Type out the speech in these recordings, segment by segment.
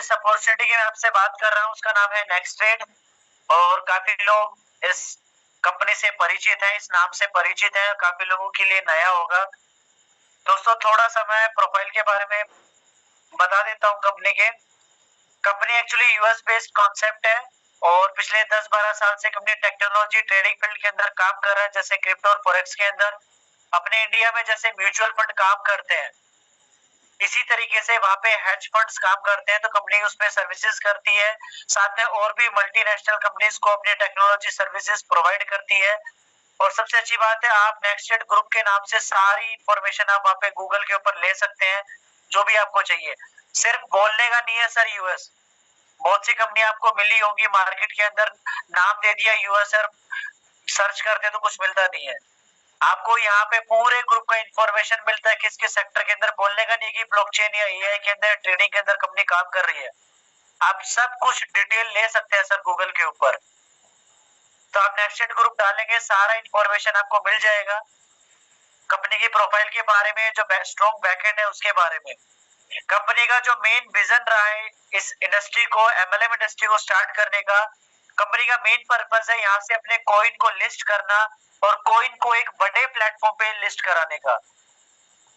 जिस अपॉर्चुनिटी की मैं आपसे बात कर रहा हूँ उसका नाम है नेक्स्ट ट्रेड और काफी लोग इस कंपनी से परिचित हैं, इस नाम से परिचित हैं, काफी लोगों के लिए नया होगा। दोस्तों थोड़ा सा मैं प्रोफाइल के बारे में बता देता हूँ कंपनी के। Company actually US based concept है और पिछले 10-12 साल से कंपनी टेक्नोलॉजी ट्रेडिंग फील्ड के अंदर काम कर रहा है, जैसे क्रिप्टो और फॉरेक्स के अंदर। अपने इंडिया में जैसे म्यूचुअल फंड काम करते हैं इसी तरीके से वहां पे हेज फंड्स काम करते हैं, तो कंपनी उसमें सर्विसेज करती है। साथ में और भी मल्टीनेशनल कंपनीज को अपनी टेक्नोलॉजी सर्विसेज प्रोवाइड करती है। और सबसे अच्छी बात है, आप नेक्स्टेड ग्रुप के नाम से सारी इंफॉर्मेशन आप वहाँ पे गूगल के ऊपर ले सकते हैं, जो भी आपको चाहिए। सिर्फ बोलने का नहीं है सर यूएस, बहुत सी कंपनी आपको मिली होंगी मार्केट के अंदर, नाम दे दिया यूएस और सर्च करते तो कुछ मिलता नहीं है। आपको यहाँ पे पूरे ग्रुप का इंफॉर्मेशन मिलता है, किस किस सेक्टर के अंदर, बोलने का नहीं कि ब्लॉकचेन या एआई के अंदर, ट्रेडिंग के अंदर कंपनी काम कर रही है। आप सब कुछ डिटेल ले सकते हैं सर गूगल के ऊपर। तो आप नेक्स्ट ग्रुप डालेंगे, सारा इंफॉर्मेशन आपको मिल जाएगा कंपनी की प्रोफाइल के बारे में, जो स्ट्रॉन्ग बैकएंड है उसके बारे में। कंपनी का जो मेन विजन रहा है इस इंडस्ट्री को, एमएलएम इंडस्ट्री को स्टार्ट करने का, कंपनी का मेन पर्पस है यहाँ से अपने कॉइन को लिस्ट करना और कॉइन को एक बड़े प्लेटफॉर्म पे लिस्ट कराने का।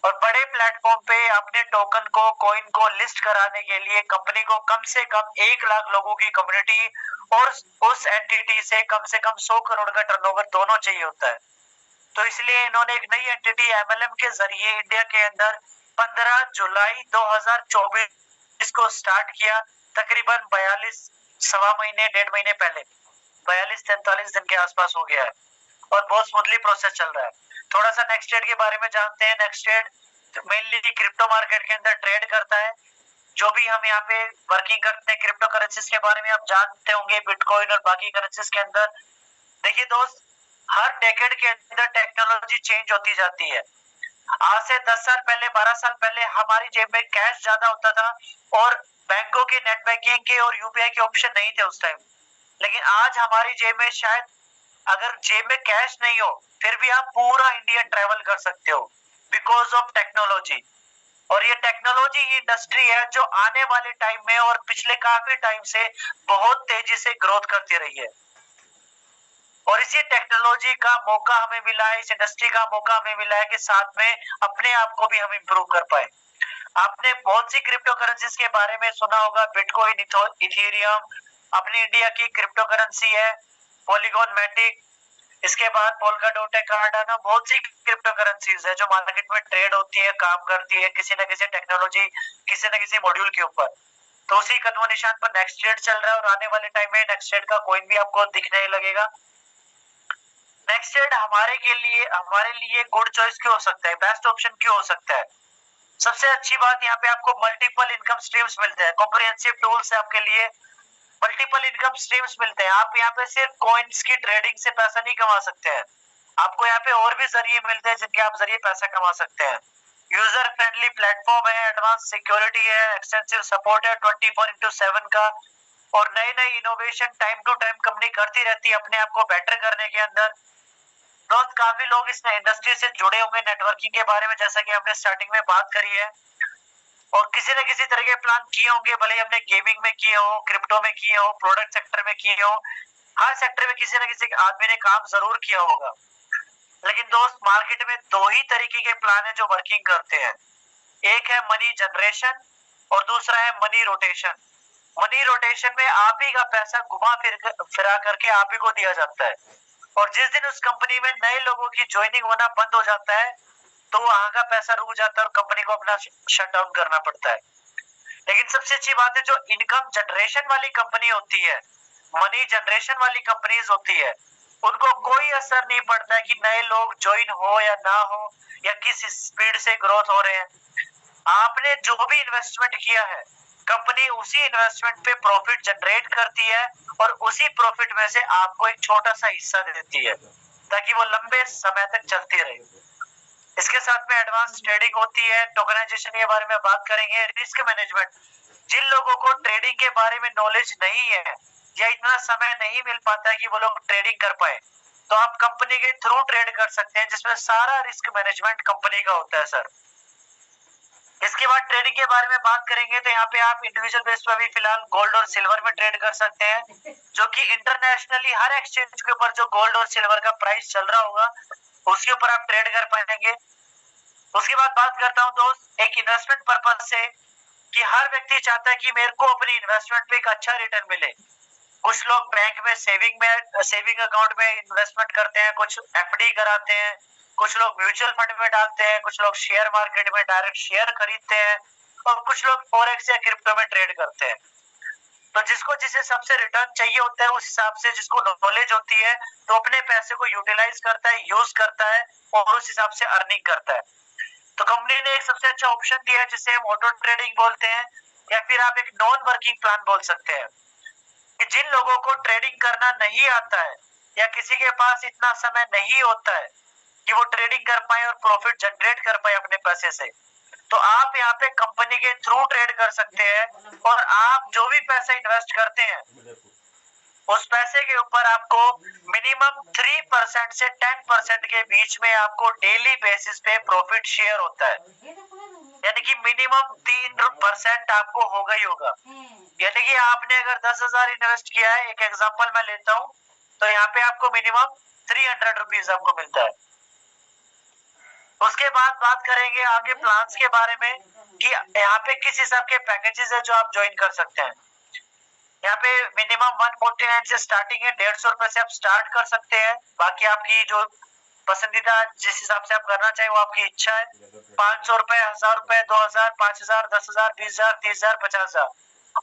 और बड़े प्लेटफॉर्म पे अपने टोकन को, कॉइन को लिस्ट कराने के लिए कंपनी को कम से कम 1 लाख लोगों की कम्युनिटी और उस एंटिटी से कम 100 करोड़ का टर्नओवर दोनों चाहिए होता है। तो इसलिए इन्होंने एक नई एंटिटी एमएलएम के जरिए इंडिया के अंदर 15 जुलाई 2024 को स्टार्ट किया, तकरीबन 1.5 महीने पहले, 42-43 दिन के आसपास हो गया है और बहुत स्मूथली प्रोसेस चल रहा है। थोड़ा सा नेक्स्ट ट्रेड के बारे में जानते हैं। Next trade mainly crypto market के अंदर ट्रेड करता है। जो भी हम यहाँ पे वर्किंग करते हैं क्रिप्टो करेंसीज के बारे में आप जानते होंगे, बिटकॉइन और बाकी करेंसीज के अंदर। देखिए दोस्त, हर डेकेड के अंदर टेक्नोलॉजी चेंज होती जाती है। आज से 10 साल पहले, 12 साल पहले हमारी जेब में कैश ज्यादा होता था और बैंकों के नेट बैंकिंग के और यूपीआई के ऑप्शन नहीं थे उस टाइम। लेकिन आज हमारी जेब में शायद, अगर जेब में कैश नहीं हो फिर भी आप पूरा इंडिया ट्रेवल कर सकते हो बिकॉज ऑफ टेक्नोलॉजी। और ये टेक्नोलॉजी ही इंडस्ट्री है जो आने वाले टाइम में और पिछले काफी टाइम से बहुत तेजी से ग्रोथ करती रही है। और इसी टेक्नोलॉजी का मौका हमें मिला है, इस इंडस्ट्री का मौका हमें मिला है कि साथ में अपने आप को भी हम इंप्रूव कर पाए। आपने बहुत सी क्रिप्टो करेंसीज के बारे में सुना होगा, बिटकॉइन, इथेरियम अपनी इंडिया की क्रिप्टो करेंसी है, पॉलीगॉन मैटिक, इसके बाद पोल्काडोट है, कार्डानो, बहुत सी क्रिप्टो करेंसीज है जो मार्केट में ट्रेड होती है, काम करती है किसी न किसी टेक्नोलॉजी, किसी न किसी मॉड्यूल के ऊपर। तो उसी कदम निशान पर नेक्स्ट ट्रेड चल रहा है और आने वाले टाइम में नेक्स्ट ट्रेड का कॉइन भी आपको दिखने लगेगा। नेक्स्ट ट्रेड हमारे लिए गुड चॉइस क्यों हो सकता है, बेस्ट ऑप्शन क्यों हो सकता है? सबसे अच्छी बात, यहाँ पे आपको मल्टीपल इनकम स्ट्रीम्स मिलते हैं, कॉम्प्रिहेंसिव टूल्स है आपके लिए, मल्टीपल इनकम स्ट्रीम्स मिलते हैं। आप यहाँ पे सिर्फ कॉइन्स की ट्रेडिंग से पैसा नहीं कमा सकते हैं, आपको यहाँ पे और भी जरिए मिलते हैं जिनके आप जरिए पैसा कमा सकते हैं। यूजर फ्रेंडली प्लेटफॉर्म है, एडवांस सिक्योरिटी है, एक्सटेंसिव सपोर्ट है 24/7 का, और नए नए innovation time to time company करती रहती है अपने आप को बेटर करने के अंदर। दोस्त, काफी लोग इस इंडस्ट्री से जुड़े होंगे नेटवर्किंग के बारे में, जैसा कि हमने स्टार्टिंग में बात करी है, और किसी न किसी तरह के प्लान किए होंगे, भले ही हमने गेमिंग में किए हो, क्रिप्टो में किए हो, प्रोडक्ट सेक्टर में किए हो, हर सेक्टर में किसी न किसी आदमी ने काम जरूर किया होगा। लेकिन दोस्त, मार्केट में दो ही तरीके के प्लान है जो वर्किंग करते हैं, एक है मनी जनरेशन और दूसरा है मनी रोटेशन। मनी रोटेशन में आप ही का पैसा घुमा फिरा करके आप ही को दिया जाता है, और जिस दिन उस कंपनी में नए लोगों की ज्वाइनिंग होना बंद हो जाता है तो वहां का पैसा रुक जाता है और कंपनी को अपना शट डाउन करना पड़ता है। लेकिन सबसे अच्छी बात है, जो इनकम जनरेशन वाली कंपनी होती है, मनी जनरेशन वाली कंपनीज होती है, उनको कोई असर नहीं पड़ता है कि नए लोग ज्वाइन हो या ना हो या किस स्पीड से ग्रोथ हो रहे हैं। आपने जो भी इन्वेस्टमेंट किया है, कंपनी उसी इन्वेस्टमेंट पे प्रॉफिट जनरेट करती है और उसी प्रॉफिट में से आपको एक छोटा सा हिस्सा दे देती है ताकि वो लंबे समय तक चलती रहे। इसके साथ में एडवांस ट्रेडिंग होती है, टोकनाइजेशन के बारे में बात करेंगे, रिस्क मैनेजमेंट। जिन लोगों को ट्रेडिंग के बारे में नॉलेज नहीं है या इतना समय नहीं मिल पाता है कि वो लोग ट्रेडिंग कर पाए, तो आप कंपनी के थ्रू ट्रेड कर सकते हैं जिसमें सारा रिस्क मैनेजमेंट कंपनी का होता है सर। इसके बाद ट्रेडिंग के बारे में बात करेंगे तो यहाँ पे आप इंडिविजुअल बेस पर भी फिलहाल गोल्ड और सिल्वर में ट्रेड कर सकते हैं, जो कि इंटरनेशनली हर एक्सचेंज के ऊपर जो गोल्ड और सिल्वर का प्राइस चल रहा होगा उसके ऊपर आप ट्रेड कर पाएंगे। उसके बाद बात करता हूँ दोस्त एक इन्वेस्टमेंट पर्पज से, कि हर व्यक्ति चाहता है कि मेरे को अपनी इन्वेस्टमेंट पे एक अच्छा रिटर्न मिले। कुछ लोग बैंक में सेविंग अकाउंट में इन्वेस्टमेंट करते हैं, कुछ एफडी कराते हैं, कुछ लोग म्यूचुअल फंड में डालते हैं, कुछ लोग शेयर मार्केट में डायरेक्ट शेयर खरीदते हैं और कुछ लोग फॉरेक्स या क्रिप्टो में ट्रेड करते हैं। तो जिसको जिस हिसाब से रिटर्न चाहिए होता है उस हिसाब से जिसको नॉलेज होती है तो अपने पैसे को यूटिलाइज करता है, यूज करता है और उस हिसाब से अर्निंग करता है। तो कंपनी ने एक सबसे अच्छा ऑप्शन दिया है जिसे हम ऑटो ट्रेडिंग बोलते हैं, या फिर आप एक नॉन वर्किंग प्लान बोल सकते हैं, कि जिन लोगों को ट्रेडिंग करना नहीं आता है या किसी के पास इतना समय नहीं होता है कि वो ट्रेडिंग कर पाए और प्रॉफिट जनरेट कर पाए अपने पैसे से, तो आप यहाँ पे कंपनी के थ्रू ट्रेड कर सकते हैं और आप जो भी पैसा इन्वेस्ट करते हैं उस पैसे के ऊपर आपको मिनिमम 3% से 10% के बीच में आपको डेली बेसिस पे प्रॉफिट शेयर होता है, यानी कि मिनिमम 3% आपको होगा ही होगा। यानी कि आपने अगर 10,000 इन्वेस्ट किया है, एक एग्जांपल मैं लेता हूँ, तो यहाँ पे आपको मिनिमम 300 रुपीज आपको मिलता है। उसके बाद बात करेंगे आगे प्लान्स के बारे में, कि यहाँ पे किस हिसाब के पैकेजेस है जो आप ज्वाइन कर सकते हैं। यहाँ पे मिनिमम 149 से स्टार्टिंग है, 150 रुपए से आप स्टार्ट कर सकते हैं। बाकी आपकी जो पसंदीदा जिस हिसाब से आप करना चाहे वो आपकी इच्छा है। 500 रुपए, 1000 रुपए, 2000, 5000, 10,000, 20,000, 30,000, 50,000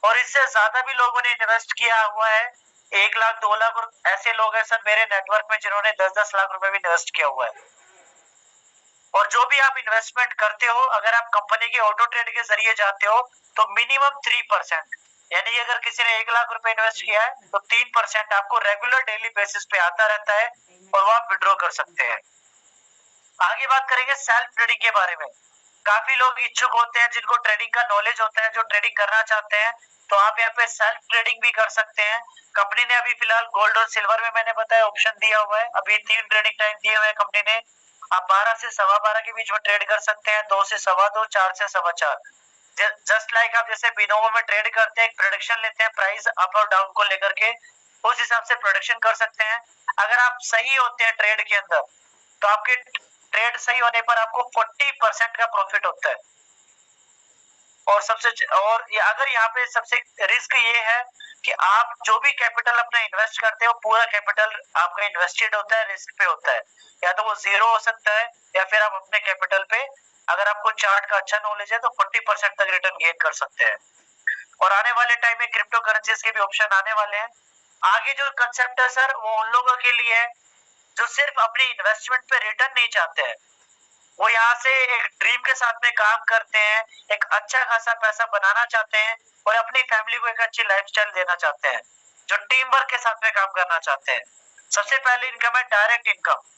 और इससे ज्यादा भी लोगों ने इन्वेस्ट किया हुआ है। 1 लाख, 2 लाख और ऐसे लोग हैं सर मेरे नेटवर्क में जिन्होंने 10-10 लाख रुपए भी इन्वेस्ट किया हुआ है। और जो भी आप इन्वेस्टमेंट करते हो अगर आप कंपनी के ऑटो ट्रेड के जरिए जाते हो तो मिनिमम 3%, यानी कि अगर किसी ने 1 लाख रुपए इन्वेस्ट किया है तो 3% आपको रेगुलर डेली बेसिस पे आता रहता है और वो आप विड्रॉ कर सकते हैं। आगे बात करेंगे सेल्फ ट्रेडिंग के बारे में। काफी लोग इच्छुक होते हैं जिनको ट्रेडिंग का नॉलेज होता है, जो ट्रेडिंग करना चाहते हैं, तो आप यहाँ पे सेल्फ ट्रेडिंग भी कर सकते हैं। कंपनी ने अभी फिलहाल गोल्ड और सिल्वर में मैंने बताया ऑप्शन दिया हुआ है, अभी 3 ट्रेडिंग टाइम दिए हुए हैं कंपनी ने। आप 12 से 12:15 के बीच में ट्रेड कर सकते हैं, 2 से 2:15, 4 से 4:15। जस्ट लाइक आप जैसे बिनोमो में ट्रेड करते हैं, एक प्रोडक्शन लेते हैं प्राइस अप और डाउन को लेकर के, उस हिसाब से प्रोडक्शन कर सकते हैं। अगर आप सही होते हैं ट्रेड के अंदर तो आपके ट्रेड सही होने पर आपको 40% का प्रॉफिट होता है। अगर यहाँ पे सबसे रिस्क ये है कि आप जो भी कैपिटल अपना इन्वेस्ट करते हो पूरा कैपिटल आपका इन्वेस्टेड होता है, रिस्क पे होता है, या तो वो जीरो हो सकता है या फिर आप अपने कैपिटल पे अगर आपको चार्ट का अच्छा नॉलेज है तो 40% तक रिटर्न गेन कर सकते हैं। और आने वाले टाइम में क्रिप्टो करेंसीज के भी ऑप्शन आने वाले हैं। आगे जो कंसेप्ट है सर वो उन लोगों के लिए है जो सिर्फ अपनी इन्वेस्टमेंट पे रिटर्न नहीं चाहते हैं, वो यहाँ से एक ड्रीम के साथ में काम करते हैं, एक अच्छा खासा पैसा बनाना चाहते हैं और अपनी फैमिली को एक अच्छी लाइफस्टाइल देना चाहते हैं, जो टीम वर्क के साथ में काम करना चाहते हैं। सबसे पहली इनकम है डायरेक्ट इनकम।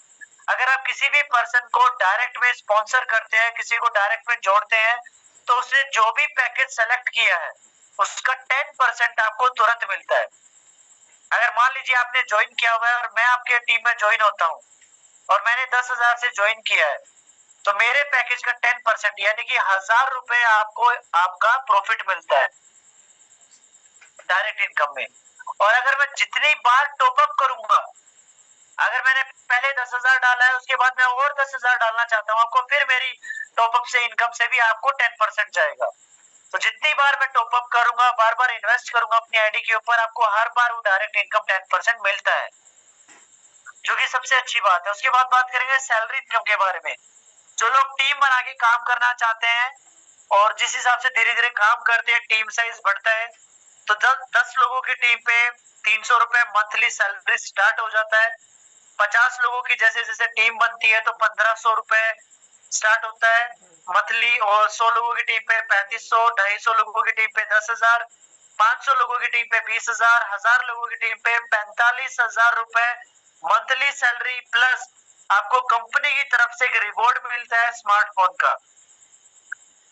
अगर आप किसी भी पर्सन को डायरेक्ट में स्पॉन्सर करते हैं, किसी को डायरेक्ट में जोड़ते हैं, तो उसने जो भी पैकेज सेलेक्ट किया है उसका 10% आपको तुरंत मिलता है। अगर मान लीजिए आपने ज्वाइन किया हुआ है और मैं आपके टीम में ज्वाइन होता हूँ और मैंने 10,000 से ज्वाइन किया है तो मेरे पैकेज का 10% यानी कि 1,000 रुपए आपको आपका प्रॉफिट मिलता है डायरेक्ट इनकम में। और अगर मैं जितनी बार टॉपअप करूंगा, अगर मैंने पहले 10,000 डाला है उसके बाद मैं और 10,000 डालना चाहता हूँ, आपको फिर मेरी टॉपअप से इनकम से भी आपको 10% जाएगा। तो जितनी बार मैं टॉपअप करूंगा, बार बार इन्वेस्ट करूंगा अपनी आईडी के ऊपर, आपको हर बार वो डायरेक्ट इनकम 10% मिलता है, जो कि सबसे अच्छी बात है। उसके बाद बात करेंगे सैलरी इनकम के बारे में। जो लोग टीम बना के काम करना चाहते हैं और जिस हिसाब से धीरे धीरे काम करते हैं टीम साइज बढ़ता है, तो 10 लोगों की टीम पे 300 रुपए मंथली सैलरी स्टार्ट हो जाता है। 50 लोगों की जैसे जैसे टीम बनती है तो 1,500 रुपए स्टार्ट होता है मंथली, और 100 लोगों की टीम पे 3,500, 250 लोगों की टीम पे 10,000, 500 लोगों की टीम पे 20,000, 1,000 लोगों की टीम पे 45,000 रुपए मंथली सैलरी, प्लस आपको कंपनी की तरफ से एक रिवॉर्ड मिलता है स्मार्टफोन का।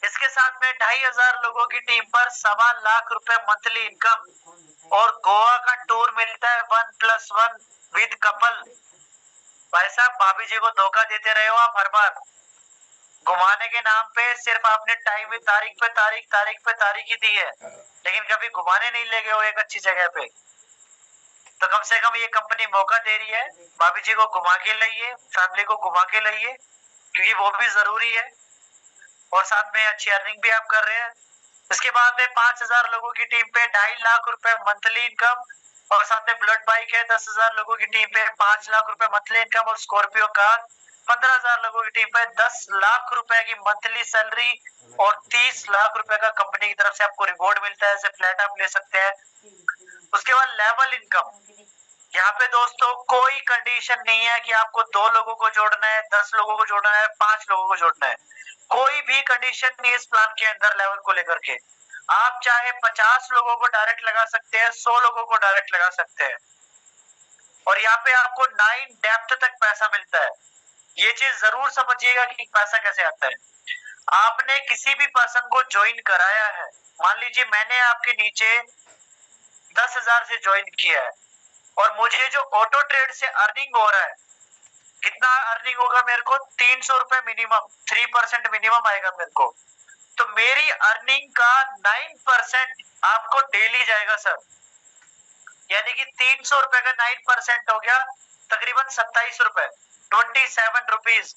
इसके साथ में 2,500 लोगों की टीम पर 1,00,000 रुपए मंथली इनकम और गोवा का टूर मिलता है 1+1 विद कपल। भाई साहब भाभी जी को धोखा देते रहे हो आप हर बार। घुमाने के नाम पे सिर्फ आपने टाइम में तारीख ही दी है, लेकिन कभी घुमाने नहीं ले गए हो एक अच्छी जगह पे। तो कम से कम ये कंपनी मौका दे रही है, भाभी जी को घुमा के लाइए, फैमिली को घुमा के लाइए, क्योंकि वो भी जरूरी है और साथ में अच्छी अर्निंग भी आप कर रहे हैं। इसके बाद में 5,000 लोगों की टीम पे 2.5 लाख रुपए मंथली इनकम, और साथ में बुलेट बाइक है 10,000 लोगों की टीम पे 5 लाख रुपए मंथली इनकम, और स्कॉर्पियो कार 15,000 लोगों की टीम पे 10 लाख रुपए की मंथली सैलरी, और 30 लाख रुपए का कंपनी की तरफ से आपको रिवॉर्ड मिलता है, ऐसे फ्लैट आप ले सकते हैं। उसके बाद लेवल इनकम, यहाँ पे दोस्तों कोई कंडीशन नहीं है कि आपको 2 लोगों को जोड़ना है, 10 लोगों को जोड़ना है, 5 लोगों को जोड़ना है, कोई भी कंडीशन नहीं इस प्लान के अंदर लेवल को लेकर के। आप चाहे 50 लोगों को डायरेक्ट लगा सकते हैं, 100 लोगों को डायरेक्ट लगा सकते हैं, और यहाँ पे आपको 9 डेप्थ तक पैसा मिलता है। ये चीज जरूर समझिएगा कि पैसा कैसे आता है। आपने किसी भी पर्सन को ज्वाइन कराया है, मान लीजिए मैंने आपके नीचे 10,000 से ज्वाइन किया है, और मुझे जो ऑटो ट्रेड से अर्निंग हो रहा है, कितना अर्निंग होगा मेरे को? 300 रुपए मिनिमम, 3% मिनिमम आएगा मेरे को। तो मेरी अर्निंग का 9% आपको डेली जाएगा सर, यानी कि 300 रुपए का 9% हो गया तकरीबन 27 रुपए, 27 रुपीज,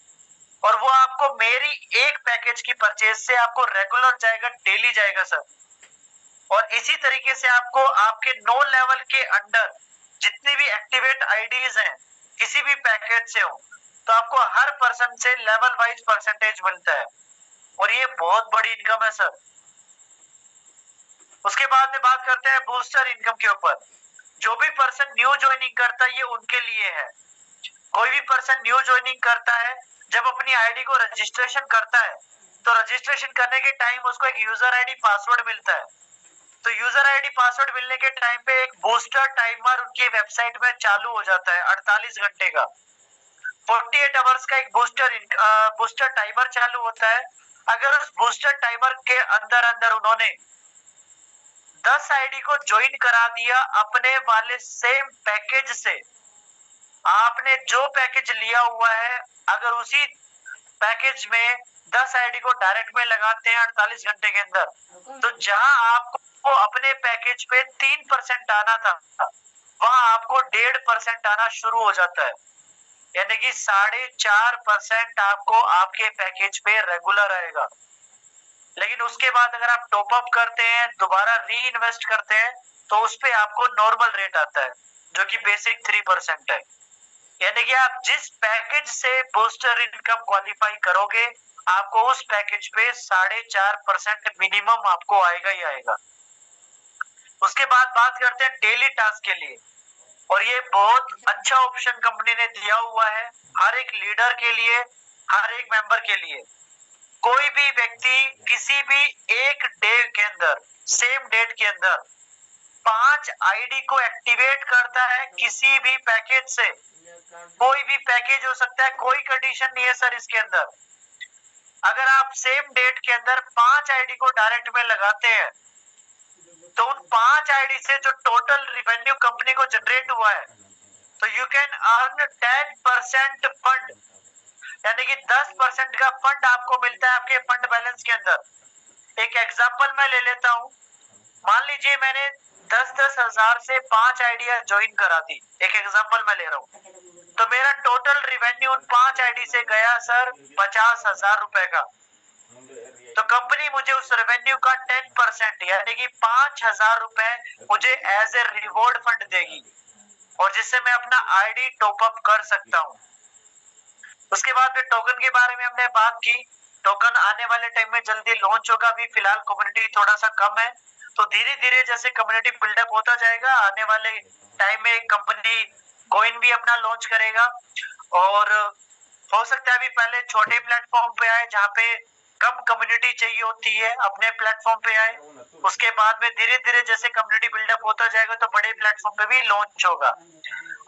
और वो आपको मेरी एक पैकेज की परचेज से आपको रेगुलर जाएगा, डेली जाएगा सर। और इसी तरीके से आपको आपके 9 लेवल के अंडर जितनी भी एक्टिवेट आईडीज हैं किसी भी पैकेज से हो, तो आपको हर पर्सन से लेवल वाइज परसेंटेज मिलता है, और ये बहुत बड़ी इनकम है सर। उसके बाद में बात करते हैं बूस्टर इनकम के ऊपर। जो भी पर्सन न्यू ज्वाइनिंग करता है ये उनके लिए है। कोई भी पर्सन न्यू ज्वाइनिंग करता है, जब अपनी आईडी को रजिस्ट्रेशन करता है, तो रजिस्ट्रेशन करने के टाइम उसको एक यूजर आईडी पासवर्ड मिलता है। तो यूजर आईडी पासवर्ड मिलने के टाइम पे एक बूस्टर टाइमर उनकी वेबसाइट में चालू हो जाता है 48 घंटे का, 48 आवर्स का एक बूस्टर टाइमर चालू होता है। अगर उस बूस्टर टाइमर के अंदर अंदर उन्होंने 10 आईडी को ज्वाइन करा दिया अपने वाले सेम पैकेज से, आपने जो पैकेज लिया हुआ है, अगर उसी पैकेज में 10 आईडी को डायरेक्ट में लगाते हैं 48 घंटे के अंदर, तो जहां आपको अपने पैकेज पे 3% आना था, वहां आपको 1.5% आना शुरू हो जाता है, यानी कि 4.5% आपको आपके पैकेज पे रेगुलर आएगा। लेकिन उसके बाद अगर आप टॉप अप करते हैं, दोबारा री इन्वेस्ट करते हैं, तो उस पे आपको नॉर्मल रेट आता है जो कि बेसिक 3% है। यानी कि आप जिस पैकेज से बूस्टर इनकम क्वालिफाई करोगे, आपको उस पैकेज पे 4.5% मिनिमम आपको आएगा ही आएगा। उसके बाद बात करते हैं डेली टास्क के लिए, और ये बहुत अच्छा ऑप्शन कंपनी ने दिया हुआ है हर एक लीडर के लिए, हर एक मेंबर के लिए। कोई भी व्यक्ति किसी भी एक डे के अंदर, सेम डेट के अंदर 5 आईडी को एक्टिवेट करता है किसी भी पैकेज से, कोई भी पैकेज हो सकता है, कोई कंडीशन नहीं है सर इसके अंदर। अगर आप सेम डेट के अंदर 5 आईडी को डायरेक्ट में लगाते हैं, तो उन 5 आईडी से जो टोटल रिवेन्यू कंपनी को जनरेट हुआ है, तो यू कैन अर्न 10% फंड, यानी कि 10% का फंड आपको मिलता है आपके फंड बैलेंस के अंदर। एक एग्जांपल मैं ले लेता हूं, मान लीजिए मैंने 10-10 हजार से 5 आइडिया ज्वाइन करा दी, एक एग्जांपल मैं ले रहा हूं, तो मेरा टोटल रिवेन्यू उन 5 आईडी से गया सर 50,000 रुपए का। तो कंपनी मुझे उस रेवेन्यू का 10% यानी कि 5,000 रुपए मुझे एज ए रिवॉर्ड फंड देगी, और जिससे मैं अपना आईडी टॉप अप कर सकता हूँ। उसके बाद में टोकन के बारे में हमने बात की। टोकन आने वाले टाइम में जल्दी लॉन्च होगा, अभी फिलहाल कम्युनिटी थोड़ा सा कम है, तो धीरे धीरे जैसे कम्युनिटी बिल्डअप होता जाएगा, आने वाले टाइम में कंपनी कॉइन भी अपना लॉन्च करेगा, और हो सकता है अभी पहले छोटे प्लेटफॉर्म पे आए जहाँ पे कम कम्युनिटी चाहिए होती है, अपने प्लेटफॉर्म पे आए। उसके बाद में धीरे धीरे जैसे कम्युनिटी बिल्डअप होता जाएगा तो बड़े प्लेटफॉर्म पे भी लॉन्च होगा।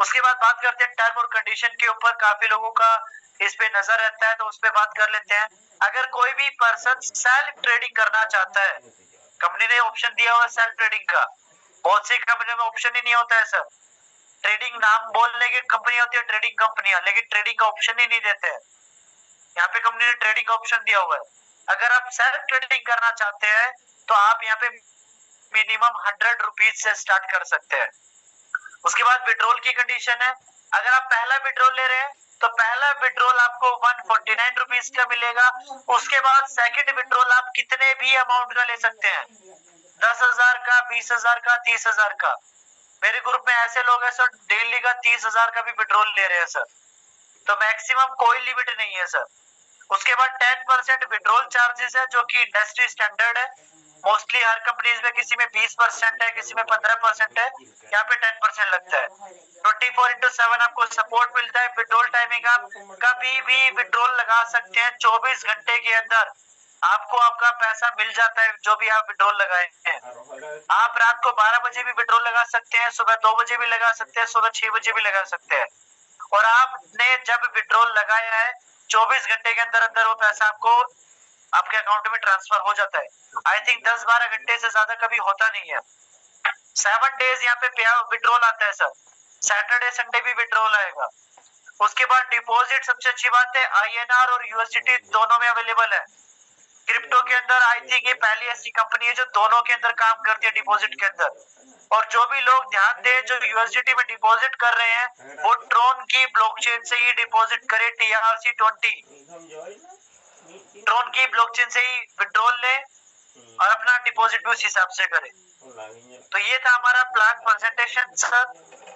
उसके बाद बात करते हैं टर्म और कंडीशन के ऊपर, काफी लोगों का इस पे नजर रहता है, तो उस पे बात कर लेते हैं। अगर कोई भी पर्सन सेल्फ ट्रेडिंग करना चाहता है, कंपनी ने ऑप्शन दिया हुआ है सेल्फ ट्रेडिंग का, बहुत सी कंपनी में ऑप्शन ही नहीं होता है सर। ट्रेडिंग नाम बोलने की कंपनी होती है ट्रेडिंग कंपनियां, लेकिन ट्रेडिंग का ऑप्शन ही नहीं देते हैं। यहाँ पे कंपनी ने ट्रेडिंग ऑप्शन दिया हुआ है। अगर आप सेल्फ ट्रेडिंग करना चाहते हैं तो आप यहाँ पे मिनिमम 100 रुपीज से स्टार्ट कर सकते हैं। उसके बाद विड्रॉल की कंडीशन है, अगर आप पहला विड्रॉल ले रहे हैं तो पहला विड्रॉल आपको 149 रुपीज का मिलेगा। उसके बाद सेकंड विड्रॉल आप कितने भी अमाउंट का ले सकते हैं, 10,000 का, 20,000 का, 30,000 का। मेरे ग्रुप में ऐसे लोग हैं सर डेली का 30,000 का भी विड्रॉल ले रहे हैं सर, तो मैक्सिमम कोई लिमिट नहीं है सर। उसके बाद 10% विड्रॉल चार्जेस है जो कि इंडस्ट्री स्टैंडर्ड है। मोस्टली हर कंपनीज में किसी में 20% है, किसी में 15% है, यहाँ पे 10% लगता है। 24/7 आपको सपोर्ट मिलता है। विड्रॉल टाइमिंग आप कभी भी विड्रॉल लगा सकते हैं, 24 घंटे के अंदर आपको आपका पैसा मिल जाता है जो भी आप विड्रॉल लगाए हैं। आप रात को 12 बजे भी विड्रॉल लगा सकते हैं, सुबह 2 बजे भी लगा सकते हैं, सुबह 6 बजे भी लगा सकते हैं। और आपने जब विड्रॉल लगाया है 24 घंटे के अंदर अंदर वो पैसा आपको आपके अकाउंट में ट्रांसफर हो जाता है। आई थिंक 10-12 घंटे से ज्यादा कभी होता नहीं है। 7 डेज यहाँ पे विड्रॉल आता है सर, सैटरडे संडे भी विड्रॉल आएगा। उसके बाद डिपॉजिट सबसे अच्छी बात है, INR और USDT दोनों में अवेलेबल है। क्रिप्टो के अंदर आई थिंक ये पहली ऐसी कंपनी है जो दोनों के अंदर काम करती है, डिपॉजिट के अंदर। और जो भी लोग ध्यान दें जो USDT में डिपॉजिट कर रहे हैं वो ट्रोन की ब्लॉकचेन से ही डिपॉजिट करे, TRC20 ट्रोन की ब्लॉकचेन से ही विड्रॉल ले और अपना डिपॉजिट भी उस हिसाब से करे। तो ये था हमारा प्लान प्रेजेंटेशन सर।